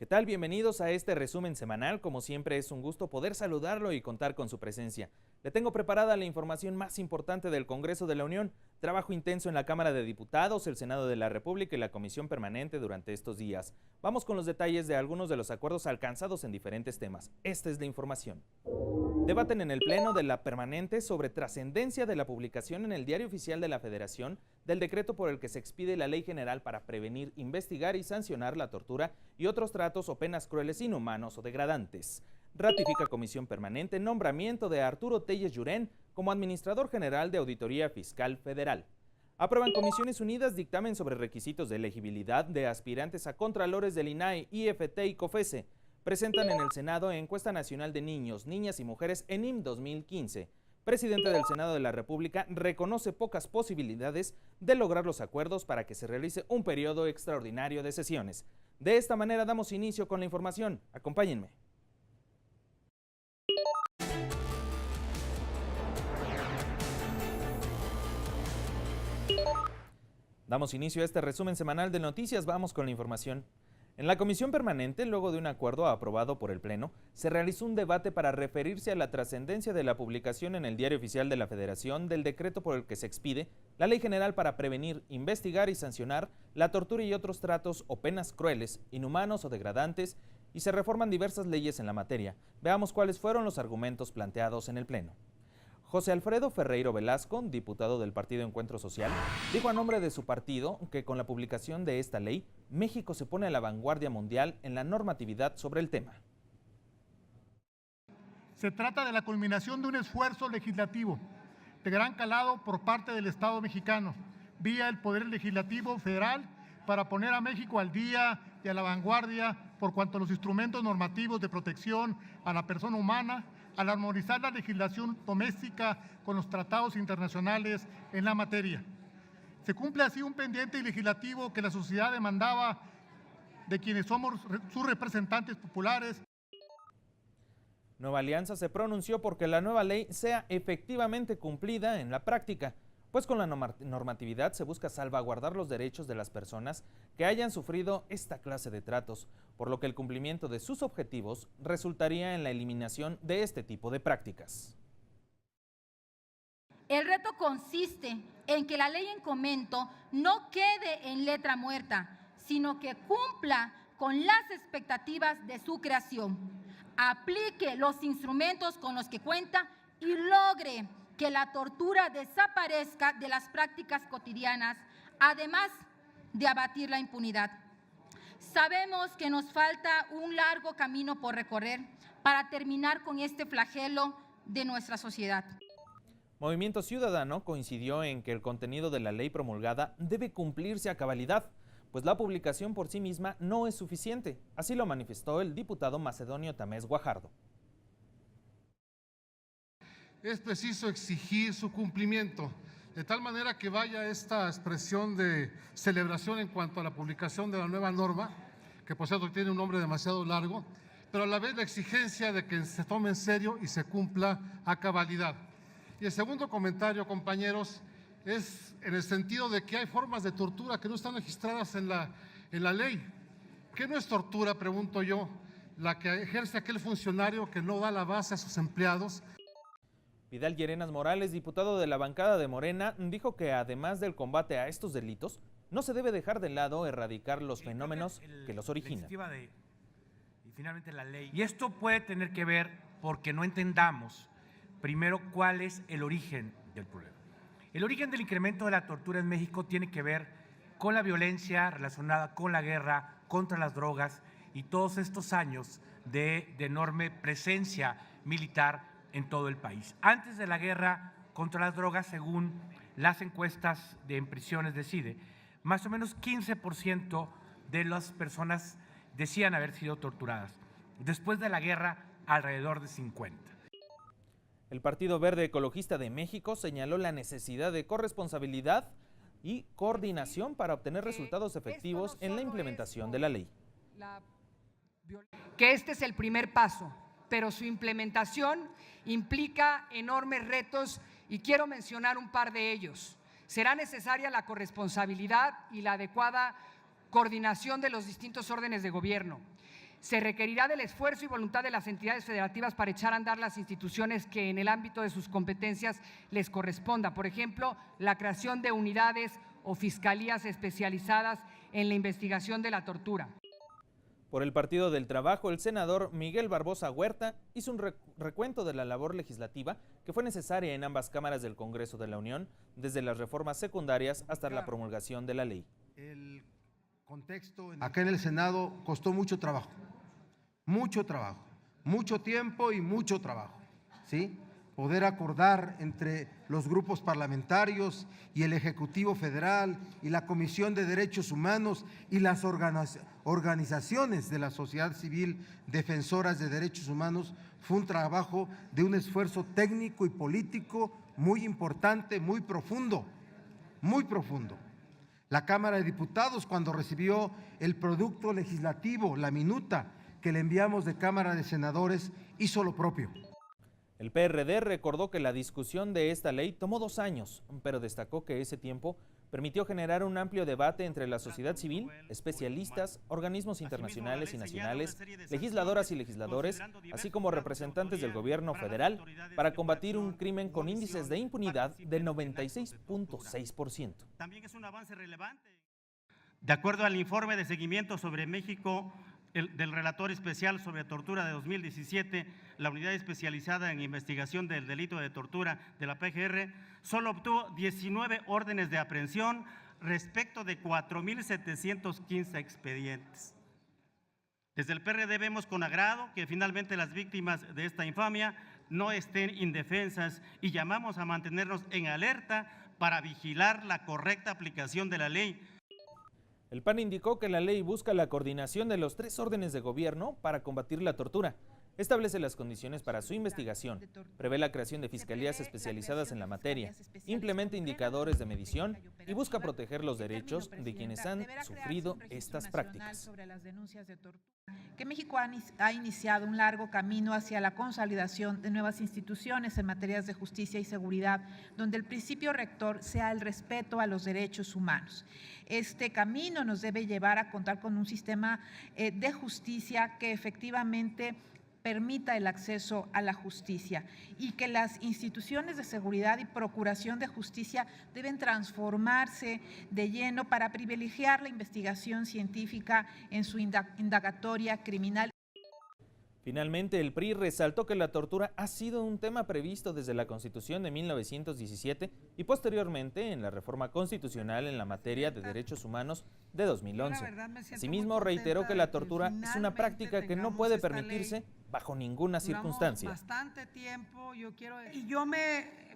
¿Qué tal? Bienvenidos a este resumen semanal. Como siempre es un gusto poder saludarlo y contar con su presencia. Le tengo preparada la información más importante del Congreso de la Unión, trabajo intenso en la Cámara de Diputados, el Senado de la República y la Comisión Permanente durante estos días. Vamos con los detalles de algunos de los acuerdos alcanzados en diferentes temas. Esta es la información. Debaten en el Pleno de la Permanente sobre trascendencia de la publicación en el Diario Oficial de la Federación del decreto por el que se expide la Ley General para prevenir, investigar y sancionar la tortura y otros tratos o penas crueles, inhumanos o degradantes. Ratifica Comisión Permanente nombramiento de Arturo Telles Llurén como Administrador General de Auditoría Fiscal Federal. Aprueban Comisiones Unidas dictamen sobre requisitos de elegibilidad de aspirantes a contralores del INAI, IFT y COFESE. Presentan en el Senado encuesta nacional de niños, niñas y mujeres ENIM 2015. Presidente del Senado de la República reconoce pocas posibilidades de lograr los acuerdos para que se realice un periodo extraordinario de sesiones. De esta manera damos inicio con la información. Acompáñenme. Damos inicio a este resumen semanal de noticias. Vamos con la información. En la Comisión Permanente, luego de un acuerdo aprobado por el Pleno, se realizó un debate para referirse a la trascendencia de la publicación en el Diario Oficial de la Federación del decreto por el que se expide la Ley General para prevenir, investigar y sancionar la tortura y otros tratos o penas crueles, inhumanos o degradantes, y se reforman diversas leyes en la materia. Veamos cuáles fueron los argumentos planteados en el Pleno. José Alfredo Ferreiro Velasco, diputado del Partido Encuentro Social, dijo a nombre de su partido que con la publicación de esta ley, México se pone a la vanguardia mundial en la normatividad sobre el tema. Se trata de la culminación de un esfuerzo legislativo de gran calado por parte del Estado mexicano, vía el Poder Legislativo Federal, para poner a México al día y a la vanguardia por cuanto a los instrumentos normativos de protección a la persona humana, al armonizar la legislación doméstica con los tratados internacionales en la materia. Se cumple así un pendiente legislativo que la sociedad demandaba de quienes somos sus representantes populares. Nueva Alianza se pronunció porque la nueva ley sea efectivamente cumplida en la práctica, pues con la normatividad se busca salvaguardar los derechos de las personas que hayan sufrido esta clase de tratos, por lo que el cumplimiento de sus objetivos resultaría en la eliminación de este tipo de prácticas. El reto consiste en que la ley en comento no quede en letra muerta, sino que cumpla con las expectativas de su creación, aplique los instrumentos con los que cuenta y logre que la tortura desaparezca de las prácticas cotidianas, además de abatir la impunidad. Sabemos que nos falta un largo camino por recorrer para terminar con este flagelo de nuestra sociedad. Movimiento Ciudadano coincidió en que el contenido de la ley promulgada debe cumplirse a cabalidad, pues la publicación por sí misma no es suficiente. Así lo manifestó el diputado Macedonio Tamés Guajardo. Es preciso exigir su cumplimiento, de tal manera que vaya esta expresión de celebración en cuanto a la publicación de la nueva norma, que por cierto tiene un nombre demasiado largo, pero a la vez la exigencia de que se tome en serio y se cumpla a cabalidad. Y el segundo comentario, compañeros, es en el sentido de que hay formas de tortura que no están registradas en la ley. ¿Qué no es tortura, pregunto yo, la que ejerce aquel funcionario que no da la base a sus empleados? Vidal Llerenas Morales, diputado de la bancada de Morena, dijo que además del combate a estos delitos, no se debe dejar de lado erradicar los fenómenos que los originan. Y finalmente la ley. Y esto puede tener que ver porque no entendamos primero cuál es el origen del problema. El origen del incremento de la tortura en México tiene que ver con la violencia relacionada con la guerra contra las drogas y todos estos años de enorme presencia militar en todo el país. Antes de la guerra contra las drogas, según las encuestas de En Prisiones Decide, más o menos 15% de las personas decían haber sido torturadas. Después de la guerra, alrededor de 50%. El Partido Verde Ecologista de México señaló la necesidad de corresponsabilidad y coordinación para obtener resultados efectivos en la implementación de la ley. Que este es el primer paso, pero su implementación implica enormes retos y quiero mencionar un par de ellos. Será necesaria la corresponsabilidad y la adecuada coordinación de los distintos órdenes de gobierno. Se requerirá del esfuerzo y voluntad de las entidades federativas para echar a andar las instituciones que en el ámbito de sus competencias les corresponda. Por ejemplo, la creación de unidades o fiscalías especializadas en la investigación de la tortura. Por el Partido del Trabajo, el senador Miguel Barbosa Huerta hizo un recuento de la labor legislativa que fue necesaria en ambas cámaras del Congreso de la Unión, desde las reformas secundarias hasta la promulgación de la ley. Acá en el Senado costó mucho trabajo, mucho tiempo y mucho trabajo, ¿sí? Poder acordar entre los grupos parlamentarios y el Ejecutivo Federal y la Comisión de Derechos Humanos y las organizaciones de la sociedad civil defensoras de derechos humanos fue un trabajo de un esfuerzo técnico y político muy importante, muy profundo, muy profundo. La Cámara de Diputados, cuando recibió el producto legislativo, la minuta que le enviamos de Cámara de Senadores, hizo lo propio. El PRD recordó que la discusión de esta ley tomó 2 años, pero destacó que ese tiempo permitió generar un amplio debate entre la sociedad civil, especialistas, organismos internacionales y nacionales, legisladoras y legisladores, así como representantes del gobierno federal, para combatir un crimen con índices de impunidad del 96.6%. También es un avance relevante. De acuerdo al informe de seguimiento sobre México del relator especial sobre tortura de 2017, la unidad especializada en investigación del delito de tortura de la PGR solo obtuvo 19 órdenes de aprehensión respecto de 4.715 expedientes. Desde el PRD vemos con agrado que finalmente las víctimas de esta infamia no estén indefensas y llamamos a mantenernos en alerta para vigilar la correcta aplicación de la ley. El PAN indicó que la ley busca la coordinación de los 3 órdenes de gobierno para combatir la tortura. Establece las condiciones para su investigación, prevé la creación de fiscalías especializadas en la materia, implementa indicadores de medición y busca proteger los derechos de quienes han sufrido estas prácticas. Que México ha iniciado un largo camino hacia la consolidación de nuevas instituciones en materias de justicia y seguridad, donde el principio rector sea el respeto a los derechos humanos. Este camino nos debe llevar a contar con un sistema de justicia que efectivamente permita el acceso a la justicia y que las instituciones de seguridad y procuración de justicia deben transformarse de lleno para privilegiar la investigación científica en su indagatoria criminal. Finalmente, el PRI resaltó que la tortura ha sido un tema previsto desde la Constitución de 1917 y posteriormente en la reforma constitucional en la materia de derechos humanos de 2011. Asimismo, reiteró que la tortura es una práctica que no puede permitirse bajo ninguna circunstancia. Bastante tiempo, yo me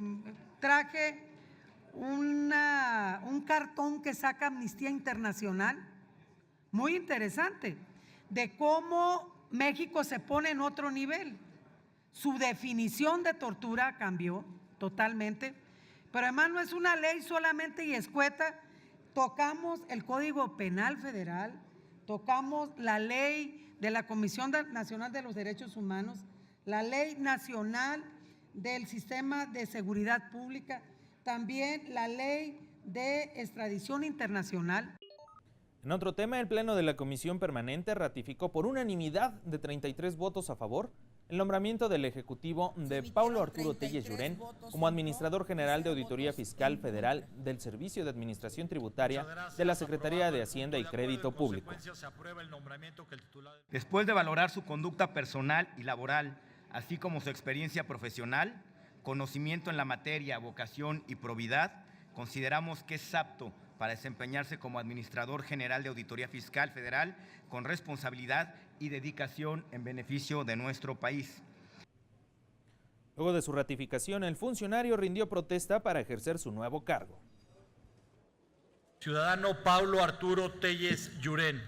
traje un cartón que saca Amnistía Internacional, muy interesante, de cómo México se pone en otro nivel. Su definición de tortura cambió totalmente, pero además no es una ley solamente y escueta. Tocamos el Código Penal Federal, tocamos la ley de la Comisión Nacional de los Derechos Humanos, la Ley Nacional del Sistema de Seguridad Pública, también la Ley de Extradición Internacional. En otro tema, el Pleno de la Comisión Permanente ratificó por unanimidad de 33 votos a favor el nombramiento del Ejecutivo de Paulo Arturo Telles Llurén como Administrador General de Auditoría Fiscal Federal del Servicio de Administración Tributaria de la Secretaría de Hacienda y Crédito Público. Después de valorar su conducta personal y laboral, así como su experiencia profesional, conocimiento en la materia, vocación y probidad, consideramos que es apto para desempeñarse como Administrador General de Auditoría Fiscal Federal con responsabilidad y dedicación en beneficio de nuestro país. Luego de su ratificación, el funcionario rindió protesta para ejercer su nuevo cargo. Ciudadano Paulo Arturo Telles Llurén,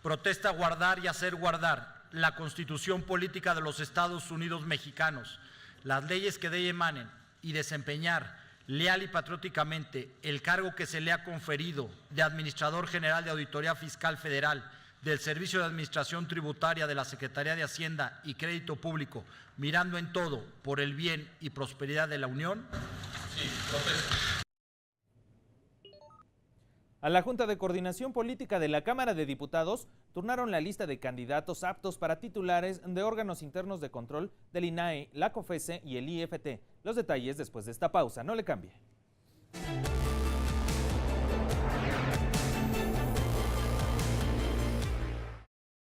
protesta guardar y hacer guardar la Constitución Política de los Estados Unidos Mexicanos, las leyes que de ella emanen y desempeñar leal y patrióticamente el cargo que se le ha conferido de Administrador General de Auditoría Fiscal Federal del Servicio de Administración Tributaria de la Secretaría de Hacienda y Crédito Público, mirando en todo por el bien y prosperidad de la Unión. Sí, A la Junta de Coordinación Política de la Cámara de Diputados turnaron la lista de candidatos aptos para titulares de órganos internos de control del INAE, la COFESE y el IFT. Los detalles después de esta pausa, no le cambie.